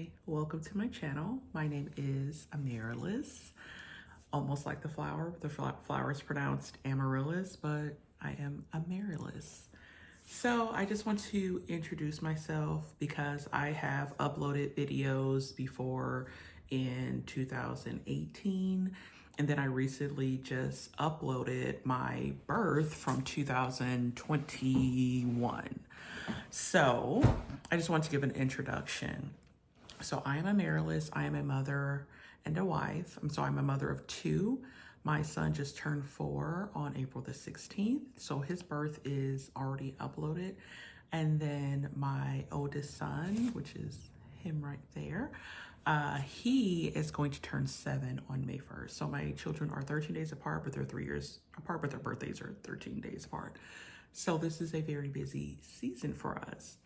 Hi, welcome to my channel. My name is Amaryllis, almost like the flower. The flower is pronounced Amaryllis, but I am Amaryllis. So I just want to introduce myself because I have uploaded videos before in 2018, and then I recently just uploaded my birth from 2021. So I just want to give an introduction. So I am Amaryllis. I am a mother and a wife. I'm a mother of two. My son just turned 4 on April the 16th. So his birth is already uploaded. And then my oldest son, which is him right there, he is going to turn 7 on May 1st. So my children are 13 days apart, but they're 3 years apart, but their birthdays are 13 days apart. So this is a very busy season for us.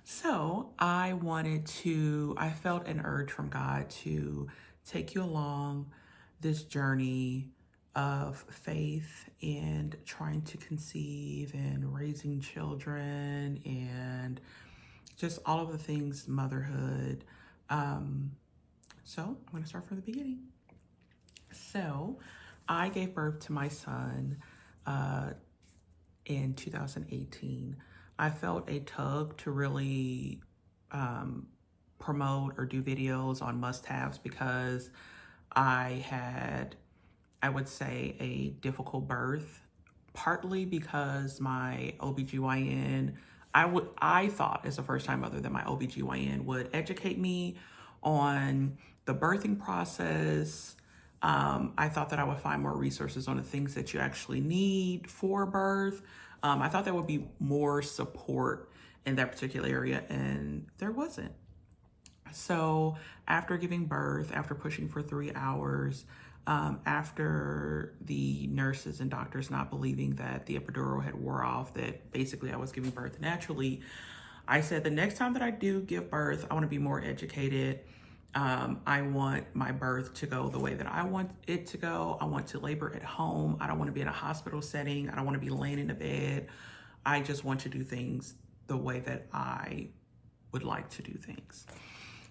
So I felt an urge from God to take you along this journey of faith and trying to conceive and raising children and just all of the things motherhood. So I'm going to start from the beginning. So I gave birth to my son in 2018. I felt a tug to really promote or do videos on must-haves because I had, I would say, a difficult birth, partly because my OBGYN, I thought as a first-time mother that my OBGYN would educate me on the birthing process. I thought that I would find more resources on the things that you actually need for birth. I thought there would be more support in that particular area, and there wasn't. So after giving birth, after pushing for 3 hours, after the nurses and doctors not believing that the epidural had wore off, that basically I was giving birth naturally, I said the next time that I do give birth, I want to be more educated. I want my birth to go the way that I want it to go. I want to labor at home. I don't want to be in a hospital setting. I don't want to be laying in a bed. I just want to do things the way that I would like to do things.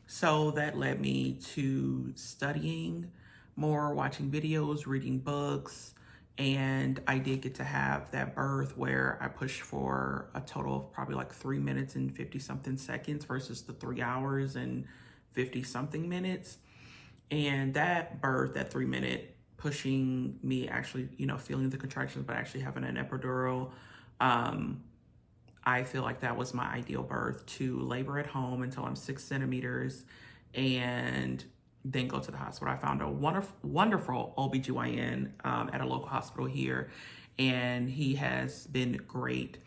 So that led me to studying more, watching videos, reading books, and I did get to have that birth where I pushed for a total of probably like 3 minutes and 50 something seconds versus the 3 hours and 50 something minutes. And that birth, that 3-minute pushing, me actually, feeling the contractions, but actually having an epidural, I feel like that was my ideal birth, to labor at home until I'm 6 centimeters and then go to the hospital. I found a wonderful OBGYN at a local hospital here, and he has been great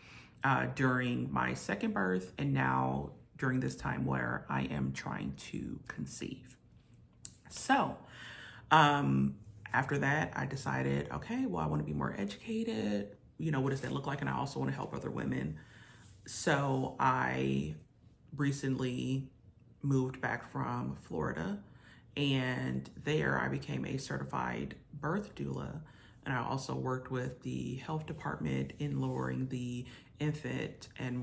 during my second birth and now during this time where I am trying to conceive. So after that, I decided, okay, well, I want to be more educated. What does that look like? And I also want to help other women. So I recently moved back from Florida, and there I became a certified birth doula. And I also worked with the health department in lowering the infant and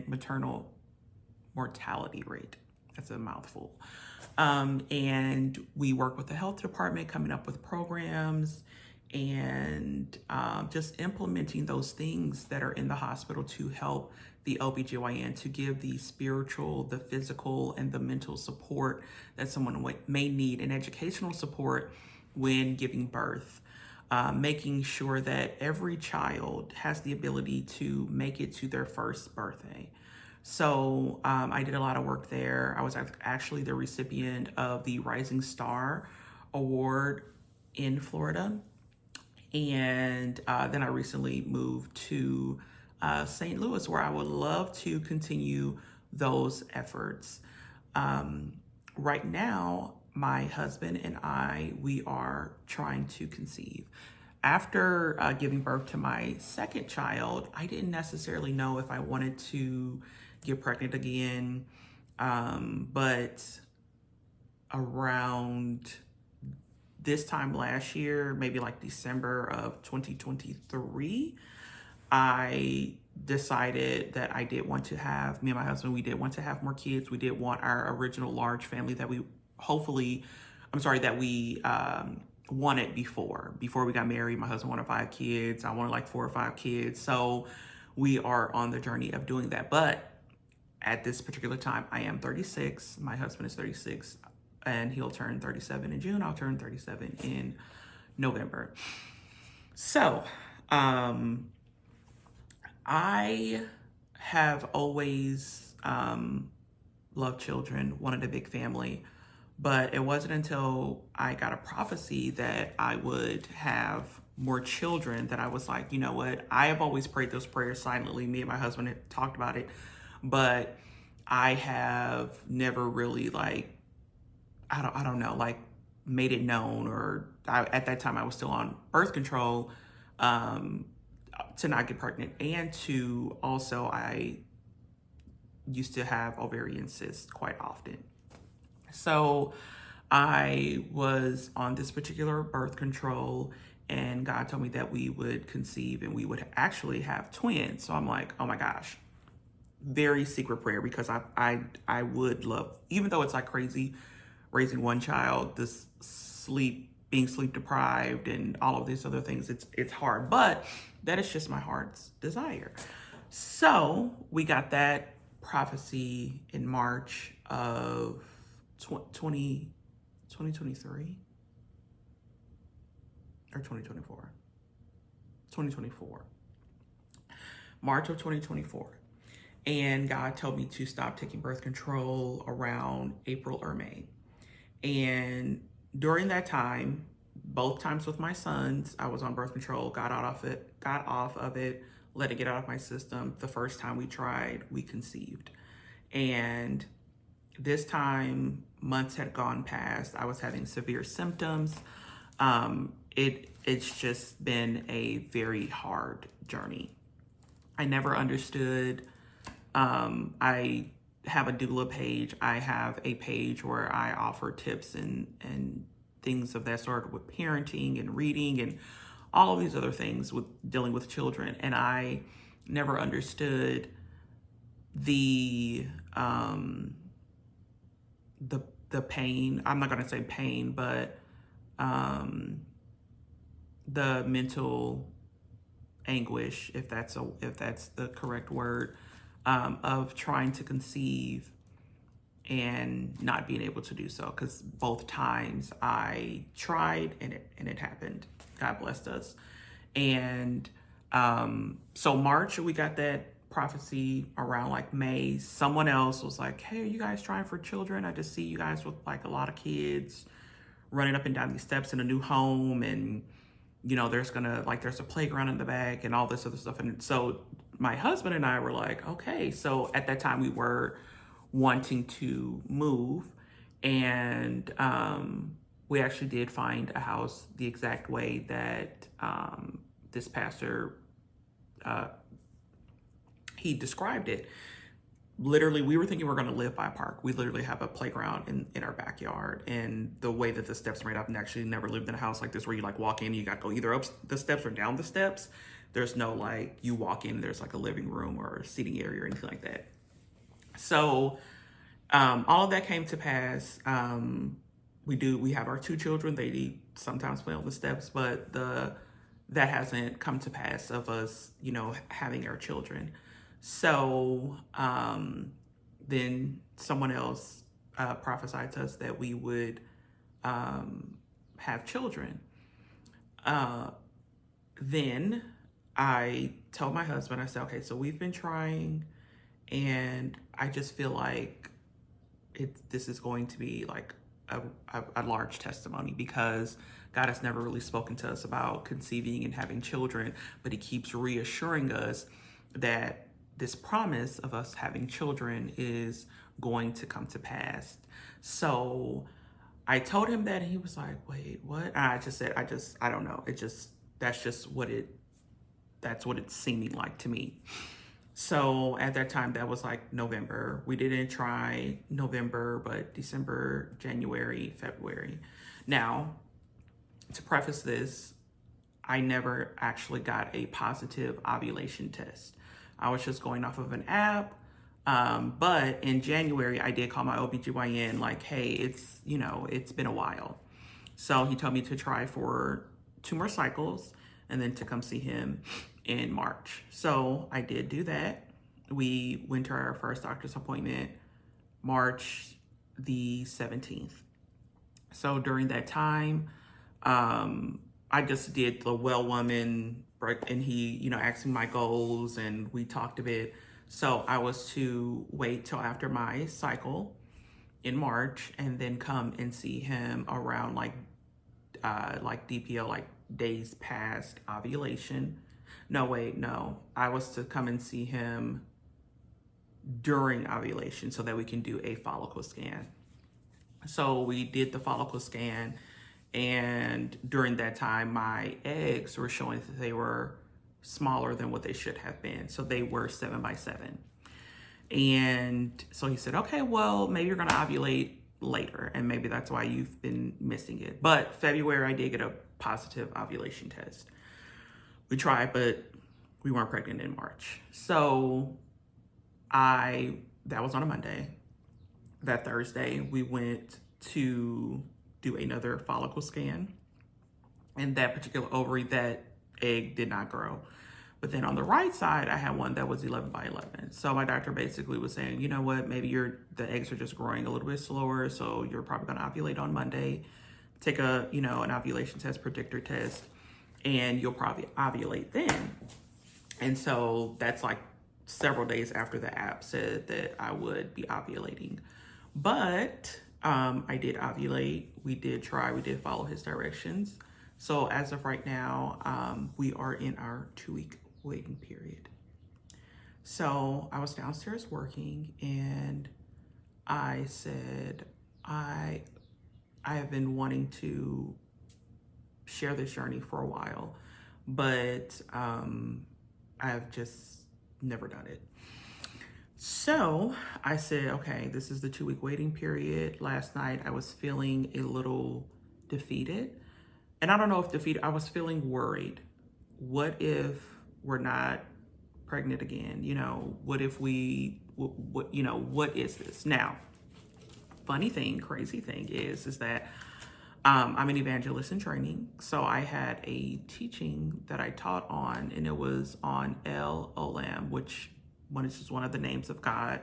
maternal mortality rate. That's a mouthful. And we work with the health department, coming up with programs and just implementing those things that are in the hospital to help the OBGYN to give the spiritual, the physical, and the mental support that someone may need, and educational support when giving birth. Making sure that every child has the ability to make it to their first birthday. So I did a lot of work there. I was actually the recipient of the Rising Star Award in Florida. And then I recently moved to St. Louis, where I would love to continue those efforts. Right now, my husband and we are trying to conceive. After giving birth to my second child, I didn't necessarily know if I wanted to get pregnant again, but around this time last year, maybe like December of 2023, I decided that I did want to have, me and my husband, we did want to have more kids. We did want our original large family that we hopefully, I'm sorry, that we wanted before we got married. My husband wanted 5 kids. I wanted like 4 or 5 kids. So we are on the journey of doing that. But at this particular time, I am 36. My husband is 36, and he'll turn 37 in June. I'll turn 37 in November. So, I have always loved children, wanted a big family, but it wasn't until I got a prophecy that I would have more children that I was like, you know what? I have always prayed those prayers silently. Me and my husband had talked about it, but I have never really like, I don't know, like made it known, or at that time I was still on birth control, to not get pregnant, and to also I used to have ovarian cysts quite often. So I was on this particular birth control, and God told me that we would conceive and we would actually have twins. So I'm like, oh my gosh, very secret prayer, because I would love, even though it's like crazy raising one child, this being sleep deprived and all of these other things, it's hard, but that is just my heart's desire. So we got that prophecy in March of 2023 or 2024, March of 2024. And God told me to stop taking birth control around April or May. And during that time, both times with my sons, I was on birth control, got off of it, let it get out of my system. The first time we tried, we conceived. And this time, months had gone past. I was having severe symptoms. It's just been a very hard journey. I never understood. I have a doula page. I have a page where I offer tips and things of that sort with parenting and reading and all of these other things with dealing with children. And I never understood the pain. I'm not going to say pain, but the mental anguish, if that's the correct word, of trying to conceive and not being able to do so, because both times I tried and it happened. God blessed us. And so March, we got that prophecy. Around like May, someone else was like, hey, are you guys trying for children? I just see you guys with like a lot of kids running up and down these steps in a new home, and you know, there's a playground in the back and all this other stuff. And so my husband and I were like, okay. So at that time we were wanting to move, and we actually did find a house the exact way that this pastor, he described it. Literally, we were thinking we're going to live by a park. We literally have a playground in our backyard, and the way that the steps are made up, and actually never lived in a house like this where you like walk in, you got to go either up the steps or down the steps. There's no like, you walk in, there's like a living room or a seating area or anything like that. So all of that came to pass. We have our 2 children. They sometimes play on the steps, but that hasn't come to pass of us, you know, having our children. So then someone else prophesied to us that we would have children. Then I told my husband, I said, okay, so we've been trying, and I just feel like this is going to be like a large testimony, because God has never really spoken to us about conceiving and having children, but he keeps reassuring us that this promise of us having children is going to come to pass. So I told him that, and he was like, wait, what? And I just said, I don't know. That's what it's seeming like to me. So at that time, that was like November. We didn't try November, but December, January, February. Now, to preface this, I never actually got a positive ovulation test. I was just going off of an app. But in January, I did call my OBGYN like, hey, it's been a while. So he told me to try for 2 more cycles and then to come see him in March. So I did do that. We went to our first doctor's appointment March the 17th. So during that time, I just did the well woman break, and he, asked me my goals and we talked a bit. So I was to wait till after my cycle in March and then come and see him around like DPO, like days past ovulation. No, wait, no. I was to come and see him during ovulation so that we can do a follicle scan. So we did the follicle scan, and during that time, my eggs were showing that they were smaller than what they should have been. So they were 7 by 7. And so he said, okay, well, maybe you're going to ovulate later, and maybe that's why you've been missing it. But February, I did get a positive ovulation test. We tried, but we weren't pregnant in March. So that was on a Monday. That Thursday, we went to do another follicle scan. And that particular ovary, that egg did not grow. But then on the right side, I had one that was 11 by 11. So my doctor basically was saying, you know what, maybe the eggs are just growing a little bit slower. So you're probably going to ovulate on Monday. Take an ovulation test, predictor test, and you'll probably ovulate then. And so that's like several days after the app said that I would be ovulating. But I did ovulate. We did follow his directions. So as of right now, we are in our 2-week waiting period. So I was downstairs working and I said, I have been wanting to share this journey for a while, but I've just never done it. So I said, okay, this is the 2-week waiting period. Last night I was feeling a little defeated. And I don't know if defeated, I was feeling worried. What if we're not pregnant again? What if what is this? Now, funny thing, crazy thing is that I'm an evangelist in training. So I had a teaching that I taught on, and it was on El Olam, which is one of the names of God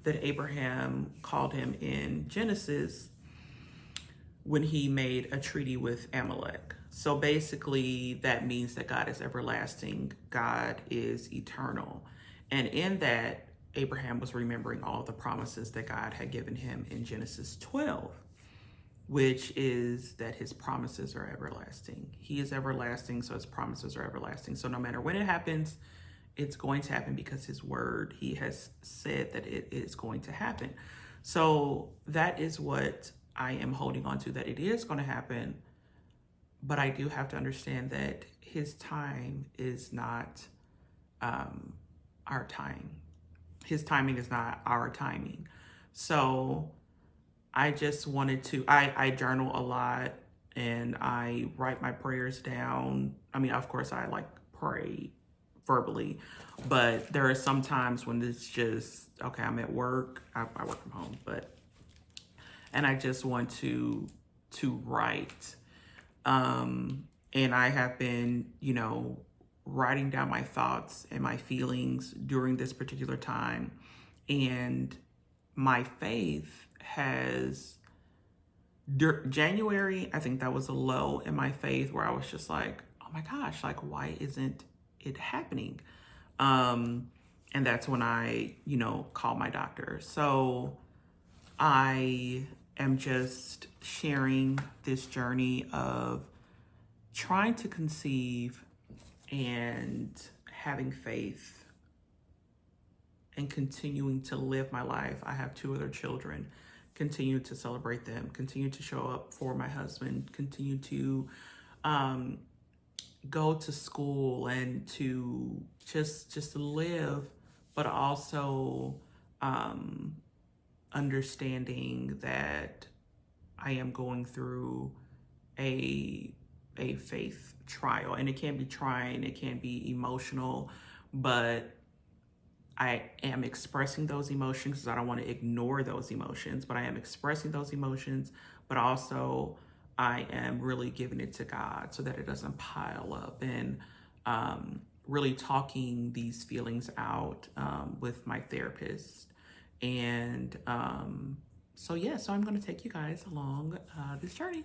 that Abraham called him in Genesis when he made a treaty with Amalek. So basically that means that God is everlasting, God is eternal. And in that, Abraham was remembering all the promises that God had given him in Genesis 12, which is that his promises are everlasting. He is everlasting, so his promises are everlasting. So no matter when it happens, it's going to happen because his word, he has said that it is going to happen. So that is what I am holding on to, that it is going to happen. But I do have to understand that his time is not our time. His timing is not our timing. So I just wanted to, I journal a lot and I write my prayers down. I mean, of course I pray verbally, but there are some times when it's just, okay, I'm at work, I work from home, and I just want to write. And I have been, writing down my thoughts and my feelings during this particular time. And my faith has, January, I think that was a low in my faith where I was just like, oh my gosh, why isn't it happening? And that's when I, called my doctor. So I am just sharing this journey of trying to conceive and having faith and continuing to live my life. I have 2 other children, continue to celebrate them, continue to show up for my husband, continue to go to school and to just live, but also understanding that I am going through a faith trial, and it can be trying, it can be emotional, but I am expressing those emotions because I don't want to ignore those emotions, but I am expressing those emotions, but also I am really giving it to God so that it doesn't pile up, and really talking these feelings out with my therapist. And so, yeah, so I'm going to take you guys along this journey.